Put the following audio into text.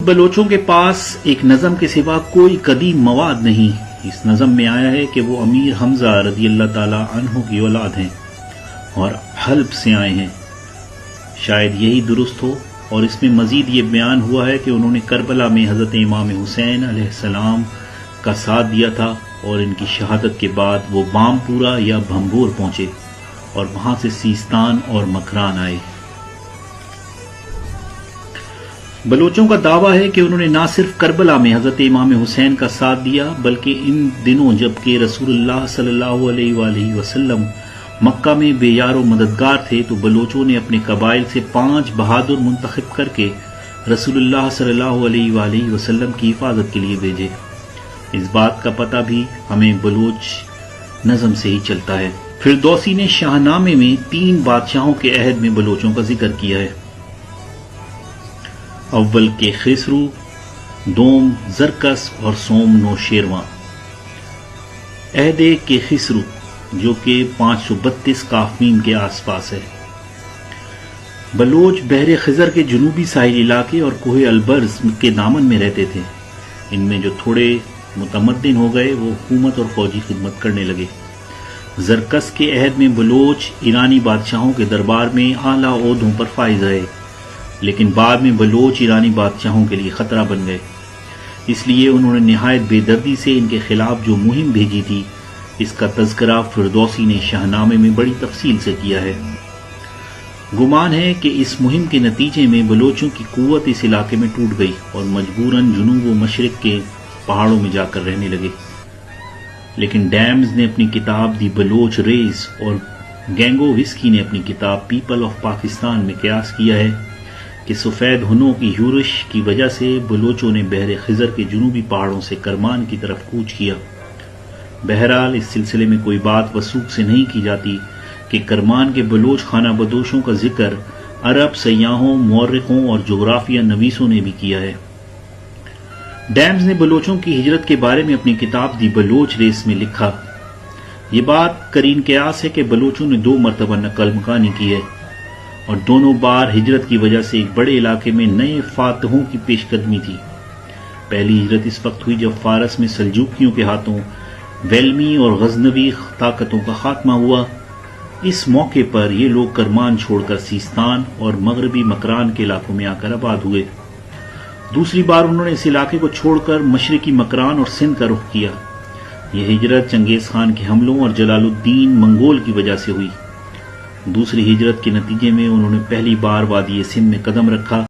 بلوچوں کے پاس ایک نظم کے سوا کوئی قدیم مواد نہیں۔ اس نظم میں آیا ہے کہ وہ امیر حمزہ رضی اللہ تعالی عنہ کی اولاد ہیں اور حلب سے آئے ہیں۔ شاید یہی درست ہو، اور اس میں مزید یہ بیان ہوا ہے کہ انہوں نے کربلا میں حضرت امام حسین علیہ السلام کا ساتھ دیا تھا، اور ان کی شہادت کے بعد وہ بام پورا یا بھمبور پہنچے اور وہاں سے سیستان اور مکران آئے۔ بلوچوں کا دعویٰ ہے کہ انہوں نے نہ صرف کربلا میں حضرت امام حسین کا ساتھ دیا، بلکہ ان دنوں جبکہ رسول اللہ صلی اللہ علیہ وآلہ وسلم مکہ میں بے یار و مددگار تھے، تو بلوچوں نے اپنے قبائل سے 5 بہادر منتخب کر کے رسول اللہ صلی اللہ علیہ وآلہ وسلم کی حفاظت کے لیے بھیجے۔ اس بات کا پتہ بھی ہمیں بلوچ نظم سے ہی چلتا ہے۔ فردوسی نے شاہ نامے میں 3 بادشاہوں کے عہد میں بلوچوں کا ذکر کیا ہے۔ اول کے خسرو، دوم زرکس اور سوم نوشیرواں۔ عہد کے خسرو جو کہ 532 کافمیم کے آس پاس ہے۔ بلوچ بحر خزر کے جنوبی ساحلی علاقے اور کوہ البرز کے دامن میں رہتے تھے۔ ان میں جو تھوڑے متمدن ہو گئے وہ حکومت اور فوجی خدمت کرنے لگے۔ زرکس کے عہد میں بلوچ ایرانی بادشاہوں کے دربار میں اعلیٰ عہدوں پر فائز رہے، لیکن بعد میں بلوچ ایرانی بادشاہوں کے لیے خطرہ بن گئے۔ اس لیے انہوں نے نہایت بے دردی سے ان کے خلاف جو مہم بھیجی تھی، اس کا تذکرہ فردوسی نے شاہ نامے میں بڑی تفصیل سے کیا ہے۔ گمان ہے کہ اس مہم کے نتیجے میں بلوچوں کی قوت اس علاقے میں ٹوٹ گئی اور مجبوراً جنوب و مشرق کے پہاڑوں میں جا کر رہنے لگے۔ لیکن ڈیمز نے اپنی کتاب دی بلوچ ریز اور گینگو وسکی نے اپنی کتاب پیپل آف پاکستان میں قیاس کیا ہے کہ سفید ہنوں کی یورش کی وجہ سے بلوچوں نے بحر خزر کے جنوبی پہاڑوں سے کرمان کی طرف کوچ کیا۔ بہرحال اس سلسلے میں کوئی بات وثوق سے نہیں کی جاتی کہ کرمان کے بلوچ خانہ بدوشوں کا ذکر عرب سیاحوں، مورخوں اور جغرافیہ نویسوں نے بھی کیا ہے۔ ڈیمز نے بلوچوں کی ہجرت کے بارے میں اپنی کتاب دی بلوچ ریس میں لکھا، یہ بات قرین قیاس ہے کہ بلوچوں نے 2 مرتبہ نقل مکانی کی ہے، اور دونوں بار ہجرت کی وجہ سے ایک بڑے علاقے میں نئے فاتحوں کی پیش قدمی تھی۔ پہلی ہجرت اس وقت ہوئی جب فارس میں سلجوکیوں کے ہاتھوں ویلمی اور غزنوی طاقتوں کا خاتمہ ہوا۔ اس موقع پر یہ لوگ کرمان چھوڑ کر سیستان اور مغربی مکران کے علاقوں میں آ کر آباد ہوئے۔ دوسری بار انہوں نے اس علاقے کو چھوڑ کر مشرقی مکران اور سندھ کا رخ کیا۔ یہ ہجرت چنگیز خان کے حملوں اور جلال الدین منگول کی وجہ سے ہوئی۔ دوسری ہجرت کے نتیجے میں انہوں نے پہلی بار وادی سندھ میں قدم رکھا۔